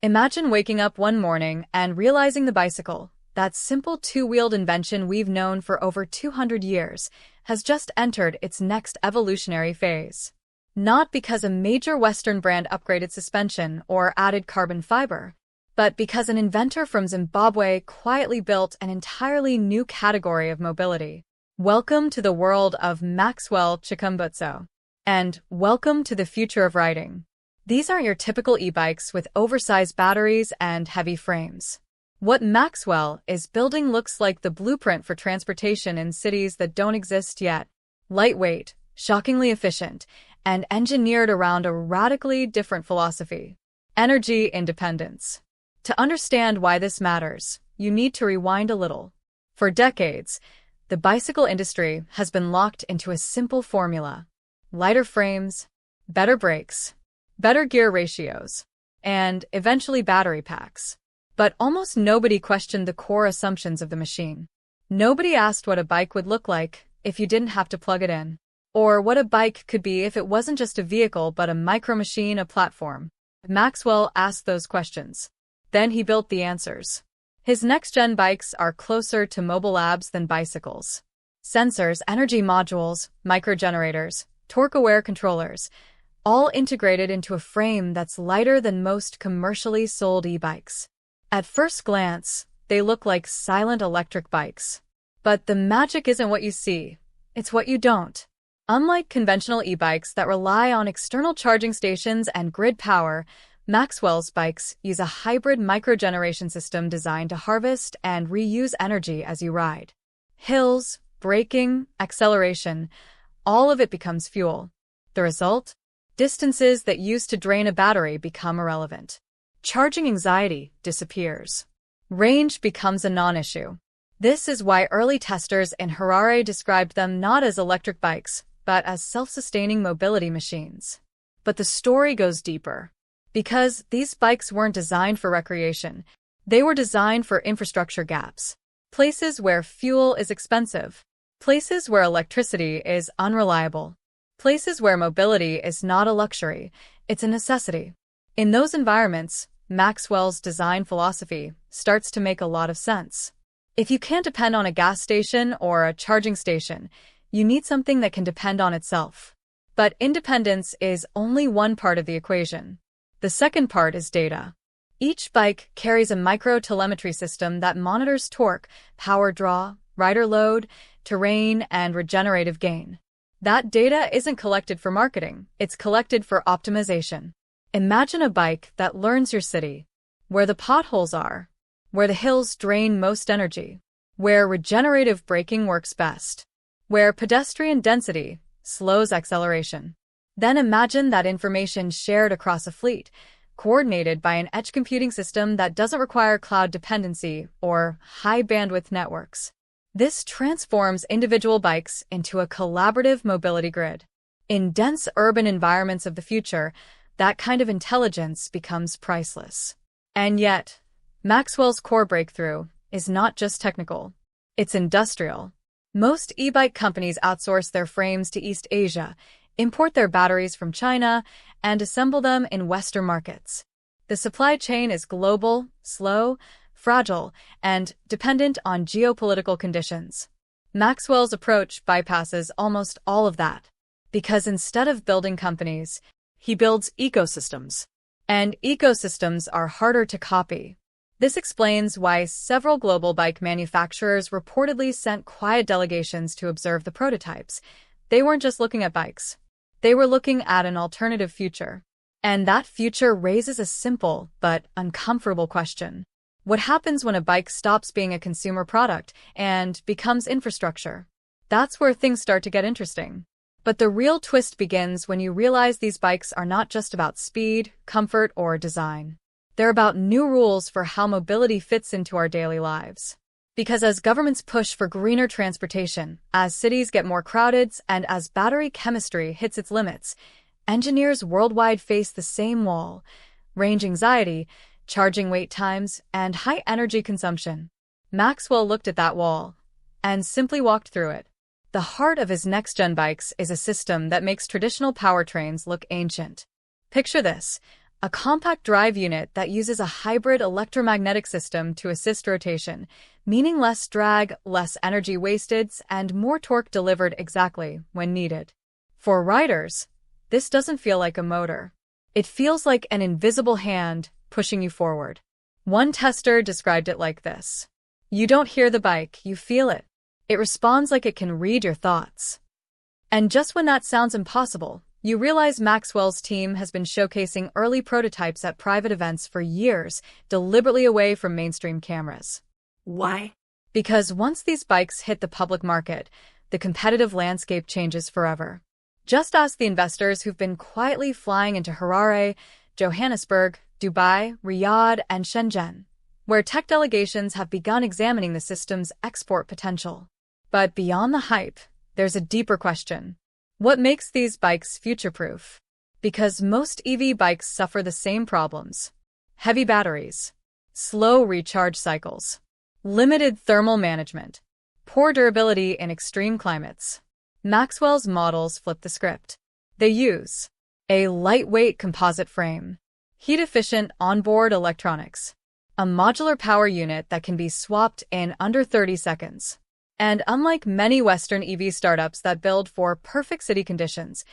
Imagine waking up one morning and realizing the bicycle, that simple two-wheeled invention we've known for over 200 years, has just entered its next evolutionary phase. Not because a major Western brand upgraded suspension or added carbon fiber, but because an inventor from Zimbabwe quietly built an entirely new category of mobility. Welcome to the world of Maxwell Chikumbutso. And welcome to the future of riding. These aren't your typical e-bikes with oversized batteries and heavy frames. What Maxwell is building looks like the blueprint for transportation in cities that don't exist yet. Lightweight, shockingly efficient, and engineered around a radically different philosophy: energy independence. To understand why this matters, you need to rewind a little. For decades, the bicycle industry has been locked into a simple formula: lighter frames, better brakes, better gear ratios, and eventually battery packs. But almost nobody questioned the core assumptions of the machine. Nobody asked what a bike would look like if you didn't have to plug it in, or what a bike could be if it wasn't just a vehicle but a micro-machine, a platform. Maxwell asked those questions. Then he built the answers. His next-gen bikes are closer to mobile labs than bicycles. Sensors, energy modules, microgenerators, torque-aware controllers, all integrated into a frame that's lighter than most commercially sold e-bikes. At first glance, they look like silent electric bikes. But the magic isn't what you see, it's what you don't. Unlike conventional e-bikes that rely on external charging stations and grid power, Maxwell's bikes use a hybrid microgeneration system designed to harvest and reuse energy as you ride. Hills, braking, acceleration, all of it becomes fuel. The result? Distances that used to drain a battery become irrelevant. Charging anxiety disappears. Range becomes a non-issue. This is why early testers in Harare described them not as electric bikes, but as self-sustaining mobility machines. But the story goes deeper. Because these bikes weren't designed for recreation, they were designed for infrastructure gaps. Places where fuel is expensive. Places where electricity is unreliable. Places where mobility is not a luxury, it's a necessity. In those environments, Maxwell's design philosophy starts to make a lot of sense. If you can't depend on a gas station or a charging station, you need something that can depend on itself. But independence is only one part of the equation. The second part is data. Each bike carries a micro-telemetry system that monitors torque, power draw, rider load, terrain, and regenerative gain. That data isn't collected for marketing, it's collected for optimization. Imagine a bike that learns your city, where the potholes are, where the hills drain most energy, where regenerative braking works best, where pedestrian density slows acceleration. Then imagine that information shared across a fleet, coordinated by an edge computing system that doesn't require cloud dependency or high-bandwidth networks. This transforms individual bikes into a collaborative mobility grid. In dense urban environments of the future, that kind of intelligence becomes priceless. And yet, Maxwell's core breakthrough is not just technical, it's industrial. Most e-bike companies outsource their frames to East Asia, import their batteries from China, and assemble them in Western markets. The supply chain is global, slow, fragile, and dependent on geopolitical conditions. Maxwell's approach bypasses almost all of that, because instead of building companies, he builds ecosystems. And ecosystems are harder to copy. This explains why several global bike manufacturers reportedly sent quiet delegations to observe the prototypes. They weren't just looking at bikes. They were looking at an alternative future. And that future raises a simple but uncomfortable question. What happens when a bike stops being a consumer product and becomes infrastructure? That's where things start to get interesting. But the real twist begins when you realize these bikes are not just about speed, comfort, or design. They're about new rules for how mobility fits into our daily lives. Because as governments push for greener transportation, as cities get more crowded, and as battery chemistry hits its limits, engineers worldwide face the same wall: range anxiety, charging wait times, and high energy consumption. Maxwell looked at that wall and simply walked through it. The heart of his next-gen bikes is a system that makes traditional powertrains look ancient. Picture this: a compact drive unit that uses a hybrid electromagnetic system to assist rotation, meaning less drag, less energy wasted, and more torque delivered exactly when needed. For riders, this doesn't feel like a motor. It feels like an invisible hand pushing you forward. One tester described it like this: "You don't hear the bike, you feel it. It responds like it can read your thoughts." And just when that sounds impossible, you realize Maxwell's team has been showcasing early prototypes at private events for years, deliberately away from mainstream cameras. Why? Because once these bikes hit the public market, the competitive landscape changes forever. Just ask the investors who've been quietly flying into Harare, Johannesburg, Dubai, Riyadh, and Shenzhen, where tech delegations have begun examining the system's export potential. But beyond the hype, there's a deeper question. What makes these bikes future-proof? Because most EV bikes suffer the same problems: heavy batteries, slow recharge cycles, limited thermal management, poor durability in extreme climates. Maxwell's models flip the script. They use a lightweight composite frame, heat-efficient onboard electronics, a modular power unit that can be swapped in under 30 seconds. And unlike many Western EV startups that build for perfect city conditions,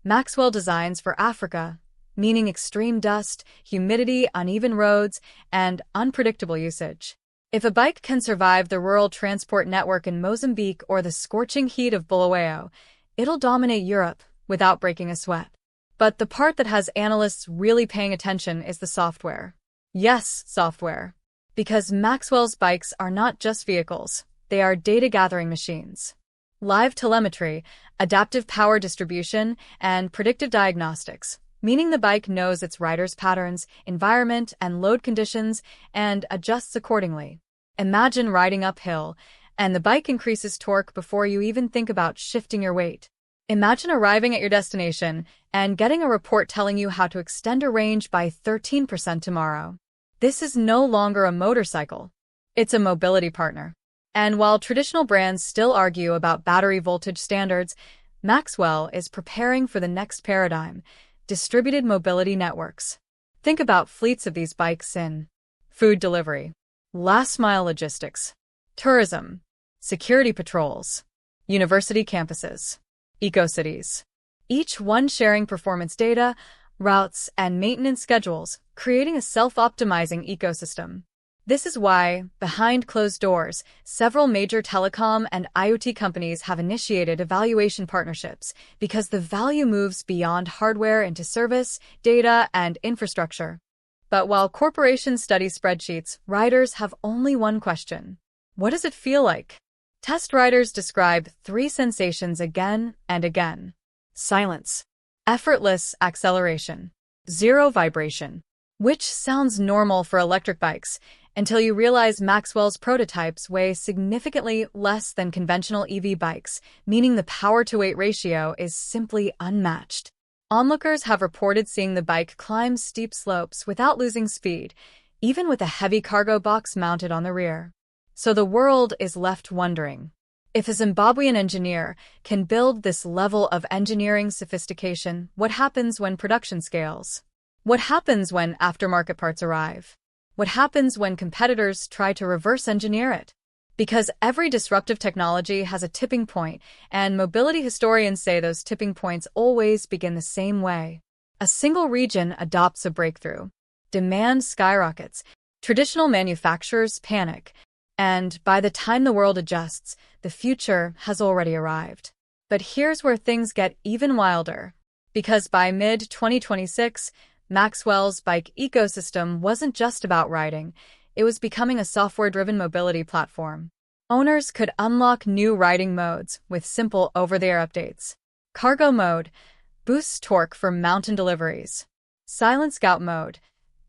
Maxwell designs for Africa, meaning extreme dust, humidity, uneven roads, and unpredictable usage. If a bike can survive the rural transport network in Mozambique or the scorching heat of Bulawayo, it'll dominate Europe without breaking a sweat. But the part that has analysts really paying attention is the software. Yes, software. Because Maxwell's bikes are not just vehicles. They are data-gathering machines. Live telemetry, adaptive power distribution, and predictive diagnostics, meaning the bike knows its rider's patterns, environment, and load conditions, and adjusts accordingly. Imagine riding uphill, and the bike increases torque before you even think about shifting your weight. Imagine arriving at your destination and getting a report telling you how to extend a range by 13% tomorrow. This is no longer a motorcycle. It's a mobility partner. And while traditional brands still argue about battery voltage standards, Maxwell is preparing for the next paradigm: distributed mobility networks. Think about fleets of these bikes in food delivery, last-mile logistics, tourism, security patrols, university campuses, eco-cities. Each one sharing performance data, routes, and maintenance schedules, creating a self-optimizing ecosystem. This is why, behind closed doors, several major telecom and IoT companies have initiated evaluation partnerships, because the value moves beyond hardware into service, data, and infrastructure. But while corporations study spreadsheets, riders have only one question: what does it feel like? Test riders describe 3 sensations again and again: silence, effortless acceleration, zero vibration. Which sounds normal for electric bikes, until you realize Maxwell's prototypes weigh significantly less than conventional EV bikes, meaning the power-to-weight ratio is simply unmatched. Onlookers have reported seeing the bike climb steep slopes without losing speed, even with a heavy cargo box mounted on the rear. So the world is left wondering, if a Zimbabwean engineer can build this level of engineering sophistication, what happens when production scales? What happens when aftermarket parts arrive? What happens when competitors try to reverse engineer it? Because every disruptive technology has a tipping point, and mobility historians say those tipping points always begin the same way. A single region adopts a breakthrough. Demand skyrockets. Traditional manufacturers panic. And by the time the world adjusts, the future has already arrived. But here's where things get even wilder. Because by mid-2026, Maxwell's bike ecosystem wasn't just about riding, it was becoming a software-driven mobility platform. Owners could unlock new riding modes with simple over-the-air updates. Cargo mode boosts torque for mountain deliveries. Silent Scout mode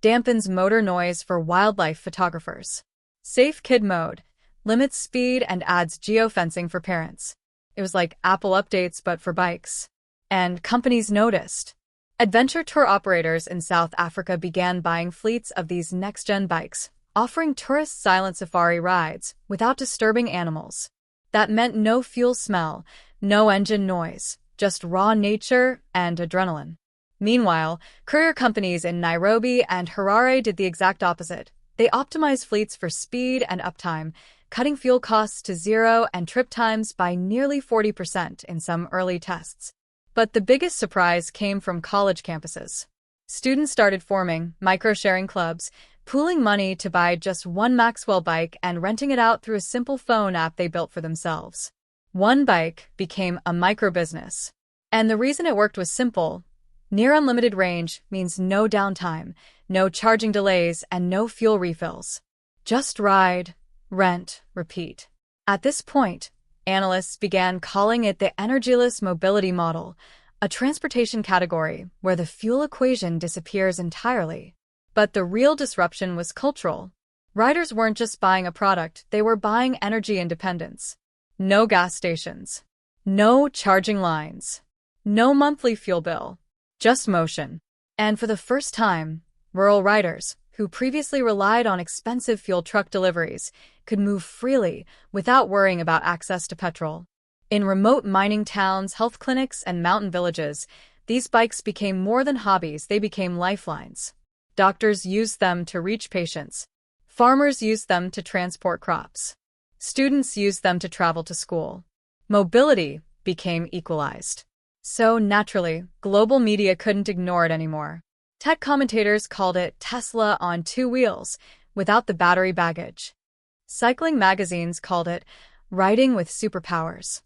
dampens motor noise for wildlife photographers. Safe Kid mode limits speed and adds geofencing for parents. It was like Apple updates but for bikes. And companies noticed. Adventure tour operators in South Africa began buying fleets of these next-gen bikes, offering tourists silent safari rides without disturbing animals. That meant no fuel smell, no engine noise, just raw nature and adrenaline. Meanwhile, courier companies in Nairobi and Harare did the exact opposite. They optimized fleets for speed and uptime, cutting fuel costs to zero and trip times by nearly 40% in some early tests. But the biggest surprise came from college campuses. Students started forming micro-sharing clubs, pooling money to buy just one Maxwell bike and renting it out through a simple phone app they built for themselves. One bike became a micro-business. And the reason it worked was simple. Near unlimited range means no downtime, no charging delays, and no fuel refills. Just ride, rent, repeat. At this point, analysts began calling it the energyless mobility model, a transportation category where the fuel equation disappears entirely. But the real disruption was cultural. Riders weren't just buying a product, they were buying energy independence. No gas stations. No charging lines. No monthly fuel bill. Just motion. And for the first time, rural riders, who previously relied on expensive fuel truck deliveries, could move freely without worrying about access to petrol. In remote mining towns, health clinics, and mountain villages, these bikes became more than hobbies, they became lifelines. Doctors used them to reach patients. Farmers used them to transport crops. Students used them to travel to school. Mobility became equalized. So naturally, global media couldn't ignore it anymore. Tech commentators called it Tesla on two wheels, without the battery baggage. Cycling magazines called it riding with superpowers.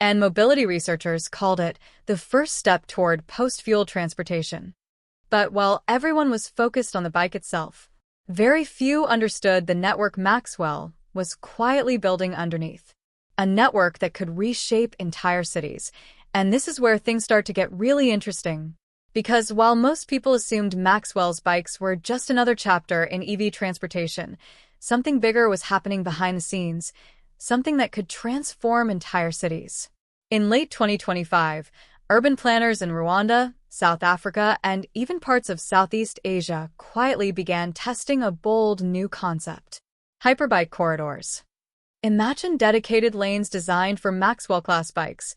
And mobility researchers called it the first step toward post-fuel transportation. But while everyone was focused on the bike itself, very few understood the network Maxwell was quietly building underneath. A network that could reshape entire cities. And this is where things start to get really interesting. Because while most people assumed Maxwell's bikes were just another chapter in EV transportation, something bigger was happening behind the scenes, something that could transform entire cities. In late 2025, urban planners in Rwanda, South Africa, and even parts of Southeast Asia quietly began testing a bold new concept: hyperbike corridors. Imagine dedicated lanes designed for Maxwell-class bikes,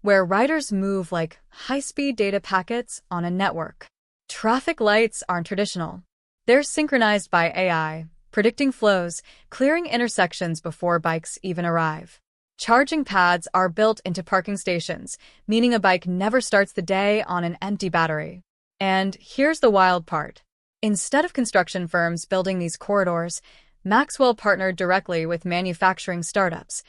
where riders move like high-speed data packets on a network. Traffic lights aren't traditional. They're synchronized by AI, predicting flows, clearing intersections before bikes even arrive. Charging pads are built into parking stations, meaning a bike never starts the day on an empty battery. And here's the wild part. Instead of construction firms building these corridors, Maxwell partnered directly with manufacturing startups,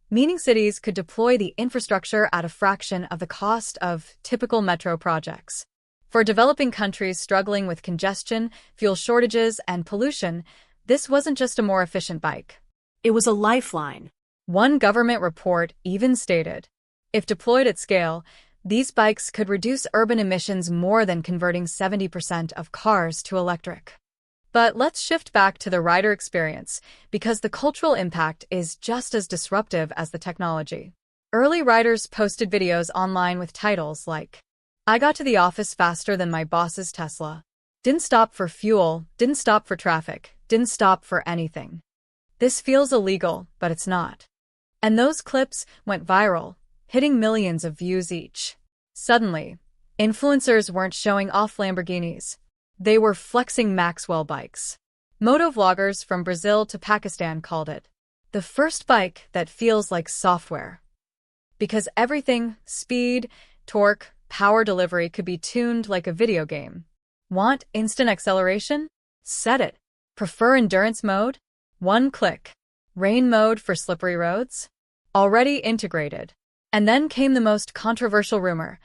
meaning cities could deploy the infrastructure at a fraction of the cost of typical metro projects. For developing countries struggling with congestion, fuel shortages, and pollution, this wasn't just a more efficient bike. It was a lifeline. One government report even stated, if deployed at scale, these bikes could reduce urban emissions more than converting 70% of cars to electric. But let's shift back to the rider experience, because the cultural impact is just as disruptive as the technology. Early riders posted videos online with titles like, "I got to the office faster than my boss's Tesla. Didn't stop for fuel, didn't stop for traffic, didn't stop for anything. This feels illegal, but it's not." And those clips went viral, hitting millions of views each. Suddenly, influencers weren't showing off Lamborghinis. They were flexing Maxwell bikes. Motovloggers from Brazil to Pakistan called it the first bike that feels like software. Because everything, speed, torque, power delivery, could be tuned like a video game. Want instant acceleration? Set it. Prefer endurance mode? One click. Rain mode for slippery roads? Already integrated. And then came the most controversial rumor,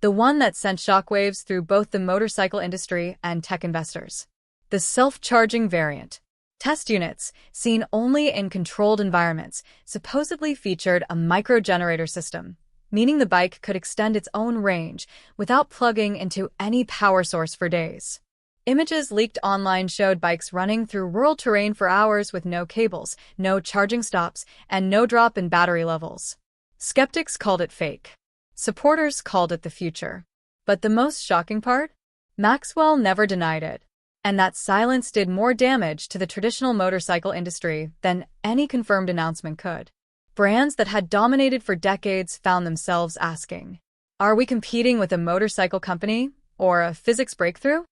the one that sent shockwaves through both the motorcycle industry and tech investors. The self-charging variant. Test units, seen only in controlled environments, supposedly featured a micro-generator system, meaning the bike could extend its own range without plugging into any power source for days. Images leaked online showed bikes running through rural terrain for hours with no cables, no charging stops, and no drop in battery levels. Skeptics called it fake. Supporters called it the future. But the most shocking part? Maxwell never denied it. And that silence did more damage to the traditional motorcycle industry than any confirmed announcement could. Brands that had dominated for decades found themselves asking, are we competing with a motorcycle company or a physics breakthrough?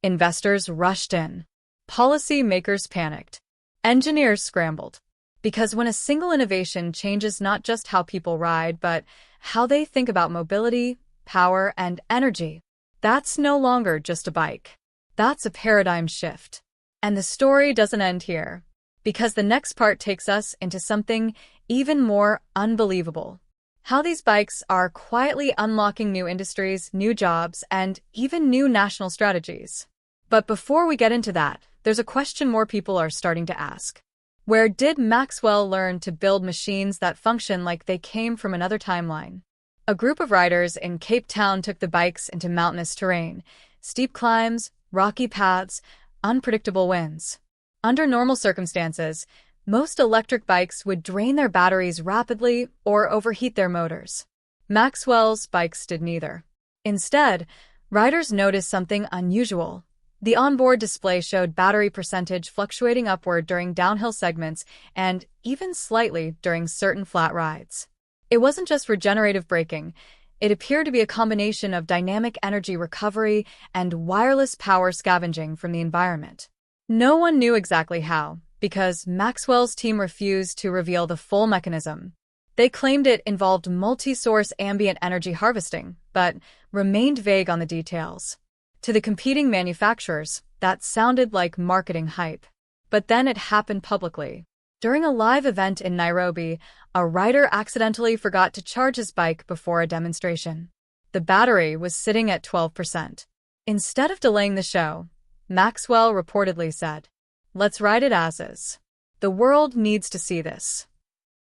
Investors rushed in. Policy makers panicked. Engineers scrambled. Because when a single innovation changes not just how people ride, but how they think about mobility, power, and energy, that's no longer just a bike. That's a paradigm shift. And the story doesn't end here, because the next part takes us into something even more unbelievable. How these bikes are quietly unlocking new industries, new jobs, and even new national strategies. But before we get into that, there's a question more people are starting to ask. Where did Maxwell learn to build machines that function like they came from another timeline? A group of riders in Cape Town took the bikes into mountainous terrain, steep climbs, rocky paths, unpredictable winds. Under normal circumstances, most electric bikes would drain their batteries rapidly or overheat their motors. Maxwell's bikes did neither. Instead, riders noticed something unusual. The onboard display showed battery percentage fluctuating upward during downhill segments and even slightly during certain flat rides. It wasn't just regenerative braking. It appeared to be a combination of dynamic energy recovery and wireless power scavenging from the environment. No one knew exactly how, because Maxwell's team refused to reveal the full mechanism. They claimed it involved multi-source ambient energy harvesting, but remained vague on the details. To the competing manufacturers, that sounded like marketing hype. But then it happened publicly. During a live event in Nairobi, a rider accidentally forgot to charge his bike before a demonstration. The battery was sitting at 12%. Instead of delaying the show, Maxwell reportedly said, "Let's ride it as is. The world needs to see this."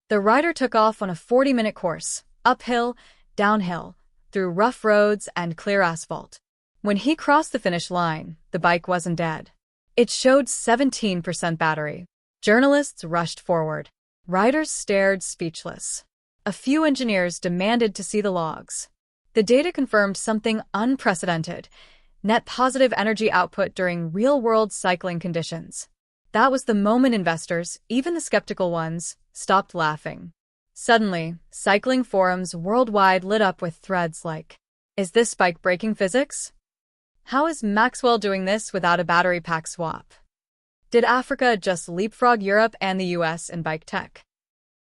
The rider took off on a 40-minute course, uphill, downhill, through rough roads and clear asphalt. When he crossed the finish line, the bike wasn't dead. It showed 17% battery. Journalists rushed forward. Riders stared speechless. A few engineers demanded to see the logs. The data confirmed something unprecedented: net positive energy output during real-world cycling conditions. That was the moment investors, even the skeptical ones, stopped laughing. Suddenly, cycling forums worldwide lit up with threads like, "Is this bike breaking physics? How is Maxwell doing this without a battery pack swap? Did Africa just leapfrog Europe and the US in bike tech?"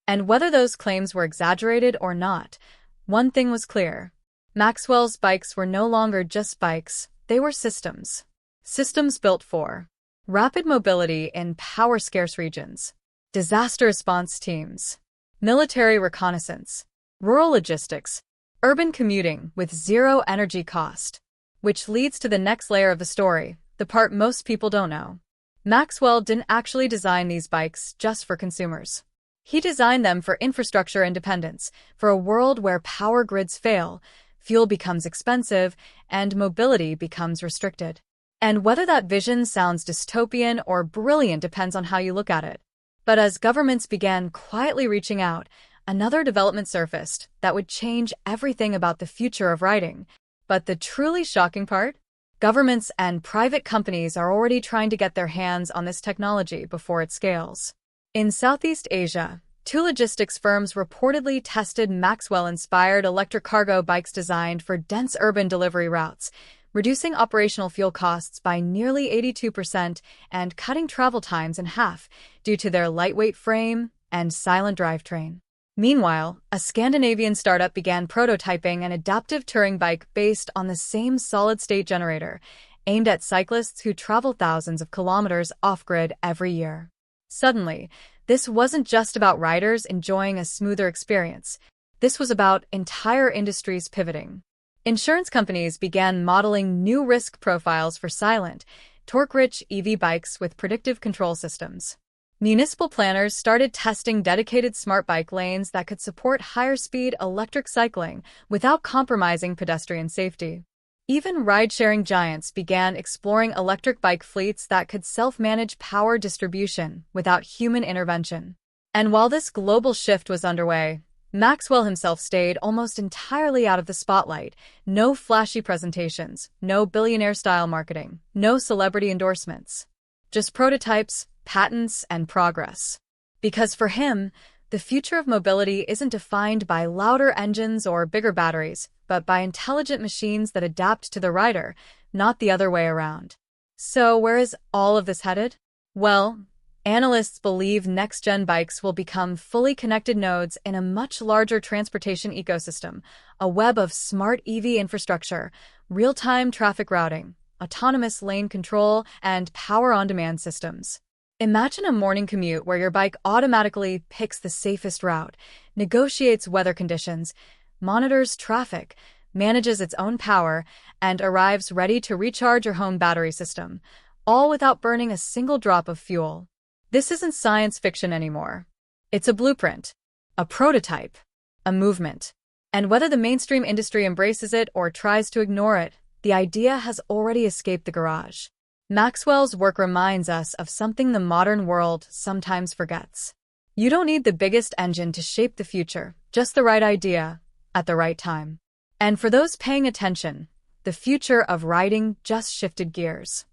And whether those claims were exaggerated or not, one thing was clear. Maxwell's bikes were no longer just bikes, they were systems. Systems built for rapid mobility in power-scarce regions, disaster response teams, military reconnaissance, rural logistics, urban commuting with zero energy cost. Which leads to the next layer of the story, the part most people don't know. Maxwell didn't actually design these bikes just for consumers. He designed them for infrastructure independence, for a world where power grids fail, fuel becomes expensive, and mobility becomes restricted. And whether that vision sounds dystopian or brilliant depends on how you look at it. But as governments began quietly reaching out, another development surfaced that would change everything about the future of riding. But the truly shocking part? Governments and private companies are already trying to get their hands on this technology before it scales. In Southeast Asia, two logistics firms reportedly tested Maxwell-inspired electric cargo bikes designed for dense urban delivery routes, reducing operational fuel costs by nearly 82% and cutting travel times in half due to their lightweight frame and silent drivetrain. Meanwhile, a Scandinavian startup began prototyping an adaptive touring bike based on the same solid-state generator, aimed at cyclists who travel thousands of kilometers off-grid every year. Suddenly, this wasn't just about riders enjoying a smoother experience. This was about entire industries pivoting. Insurance companies began modeling new risk profiles for silent, torque-rich EV bikes with predictive control systems. Municipal planners started testing dedicated smart bike lanes that could support higher-speed electric cycling without compromising pedestrian safety. Even ride-sharing giants began exploring electric bike fleets that could self-manage power distribution without human intervention. And while this global shift was underway, Maxwell himself stayed almost entirely out of the spotlight. No flashy presentations, no billionaire-style marketing, no celebrity endorsements. Just prototypes, patents, and progress. Because for him, the future of mobility isn't defined by louder engines or bigger batteries, but by intelligent machines that adapt to the rider, not the other way around. So where is all of this headed? Well, analysts believe next-gen bikes will become fully connected nodes in a much larger transportation ecosystem, a web of smart EV infrastructure, real-time traffic routing, autonomous lane control, and power-on-demand systems. Imagine a morning commute where your bike automatically picks the safest route, negotiates weather conditions, monitors traffic, manages its own power, and arrives ready to recharge your home battery system, all without burning a single drop of fuel. This isn't science fiction anymore. It's a blueprint, a prototype, a movement. And whether the mainstream industry embraces it or tries to ignore it, the idea has already escaped the garage. Maxwell's work reminds us of something the modern world sometimes forgets. You don't need the biggest engine to shape the future, just the right idea, at the right time. And for those paying attention, the future of riding just shifted gears.